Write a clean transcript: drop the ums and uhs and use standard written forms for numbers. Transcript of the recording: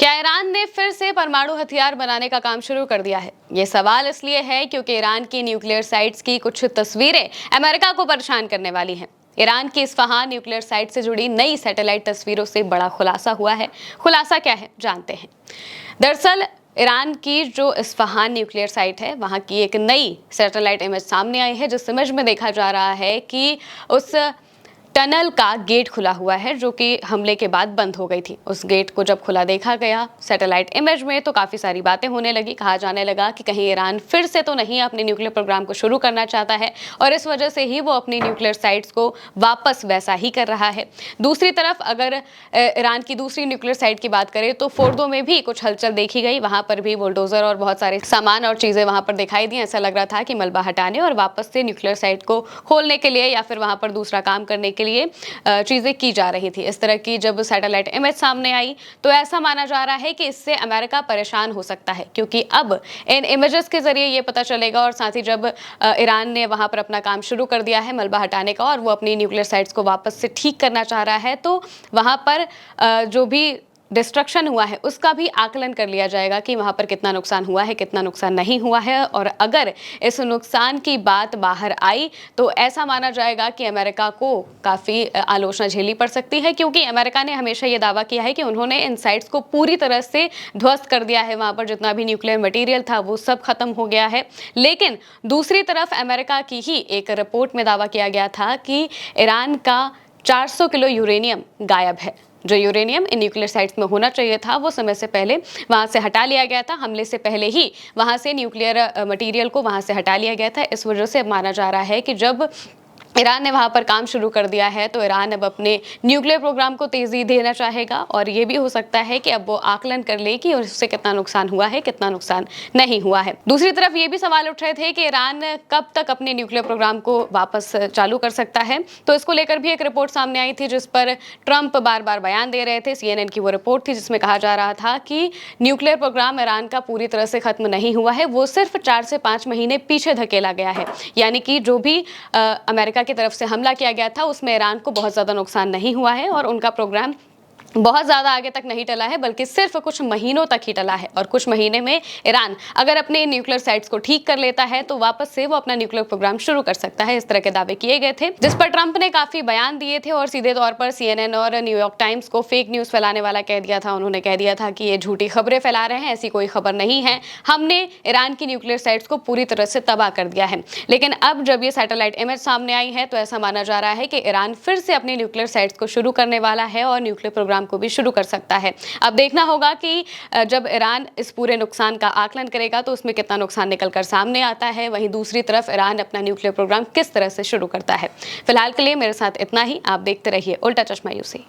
क्या ईरान ने फिर से परमाणु हथियार बनाने का काम शुरू कर दिया है? ये सवाल इसलिए है क्योंकि ईरान की न्यूक्लियर साइट्स की कुछ तस्वीरें अमेरिका को परेशान करने वाली हैं। ईरान की इस्फहान न्यूक्लियर साइट से जुड़ी नई सैटेलाइट तस्वीरों से बड़ा खुलासा हुआ है। खुलासा क्या है, जानते हैं। दरअसल ईरान की जो इस्फहान न्यूक्लियर साइट है, वहां की एक नई सैटेलाइट इमेज सामने आई है, जिस इमेज में देखा जा रहा है कि उस टनल का गेट खुला हुआ है, जो कि हमले के बाद बंद हो गई थी। उस गेट को जब खुला देखा गया सैटेलाइट इमेज में, तो काफ़ी सारी बातें होने लगी। कहा जाने लगा कि कहीं ईरान फिर से तो नहीं अपने न्यूक्लियर प्रोग्राम को शुरू करना चाहता है और इस वजह से ही वो अपनी न्यूक्लियर साइट्स को वापस वैसा ही कर रहा है। दूसरी तरफ अगर ईरान की दूसरी न्यूक्लियर साइट की बात करें तो फोर्दो में भी कुछ हलचल देखी गई। वहां पर भी बुलडोजर और बहुत सारे सामान और चीज़ें वहां पर दिखाई दी। ऐसा लग रहा था कि मलबा हटाने और वापस से न्यूक्लियर साइट को खोलने के लिए या फिर वहां पर दूसरा काम करने के लिए चीजें की जा रही थी। इस तरह की जब सैटेलाइट इमेज सामने आई तो ऐसा माना जा रहा है कि इससे अमेरिका परेशान हो सकता है, क्योंकि अब इन इमेजेस के जरिए ये पता चलेगा और साथ ही जब ईरान ने वहां पर अपना काम शुरू कर दिया है मलबा हटाने का और वो अपनी न्यूक्लियर साइट्स को वापस से ठीक करना चाह रहा है, तो वहां पर जो भी डिस्ट्रक्शन हुआ है उसका भी आकलन कर लिया जाएगा कि वहां पर कितना नुकसान हुआ है, कितना नुकसान नहीं हुआ है। और अगर इस नुकसान की बात बाहर आई तो ऐसा माना जाएगा कि अमेरिका को काफ़ी आलोचना झेलनी पड़ सकती है, क्योंकि अमेरिका ने हमेशा ये दावा किया है कि उन्होंने इन साइट्स को पूरी तरह से ध्वस्त कर दिया है। वहां पर जितना भी न्यूक्लियर मटीरियल था वो सब खत्म हो गया है। लेकिन दूसरी तरफ अमेरिका की ही एक रिपोर्ट में दावा किया गया था कि ईरान का 400 किलो यूरेनियम गायब है। जो यूरेनियम इन न्यूक्लियर साइट्स में होना चाहिए था वो समय से पहले वहां से हटा लिया गया था। हमले से पहले ही वहां से न्यूक्लियर मटेरियल को वहां से हटा लिया गया था। इस वजह से माना जा रहा है कि जब ईरान ने वहां पर काम शुरू कर दिया है तो ईरान अब अपने न्यूक्लियर प्रोग्राम को तेजी देना चाहेगा और ये भी हो सकता है कि अब वो आकलन कर ले कि उससे कितना नुकसान हुआ है, कितना नुकसान नहीं हुआ है। दूसरी तरफ ये भी सवाल उठ रहे थे कि ईरान कब तक अपने न्यूक्लियर प्रोग्राम को वापस चालू कर सकता है, तो इसको लेकर भी एक रिपोर्ट सामने आई थी जिस पर ट्रंप बार बार बयान दे रहे थे। CNN की वो रिपोर्ट थी जिसमें कहा जा रहा था कि न्यूक्लियर प्रोग्राम ईरान का पूरी तरह से खत्म नहीं हुआ है, वो सिर्फ 4 से 5 महीने पीछे धकेला गया है। यानी कि जो भी अमेरिका की तरफ से हमला किया गया था उसमें ईरान को बहुत ज़्यादा नुकसान नहीं हुआ है और उनका प्रोग्राम बहुत ज़्यादा आगे तक नहीं टला है, बल्कि सिर्फ कुछ महीनों तक ही टला है। और कुछ महीने में ईरान अगर अपने न्यूक्लियर साइट्स को ठीक कर लेता है तो वापस से वो अपना न्यूक्लियर प्रोग्राम शुरू कर सकता है। इस तरह के दावे किए गए थे, जिस पर ट्रंप ने काफ़ी बयान दिए थे और सीधे तौर पर CNN और न्यूयॉर्क टाइम्स को फेक न्यूज़ फैलाने वाला कह दिया था। उन्होंने कह दिया था कि ये झूठी खबरें फैला रहे हैं, ऐसी कोई खबर नहीं है, हमने ईरान की न्यूक्लियर साइट्स को पूरी तरह से तबाह कर दिया है। लेकिन अब जब ये सैटेलाइट इमेज सामने आई है तो ऐसा माना जा रहा है कि ईरान फिर से अपनी न्यूक्लियर साइट्स को शुरू करने वाला है और न्यूक्लियर प्रोग्राम को भी शुरू कर सकता है। अब देखना होगा कि जब ईरान इस पूरे नुकसान का आकलन करेगा तो उसमें कितना नुकसान निकलकर सामने आता है। वहीं दूसरी तरफ ईरान अपना न्यूक्लियर प्रोग्राम किस तरह से शुरू करता है। फिलहाल के लिए मेरे साथ इतना ही। आप देखते रहिए उल्टा चश्मा यूसी।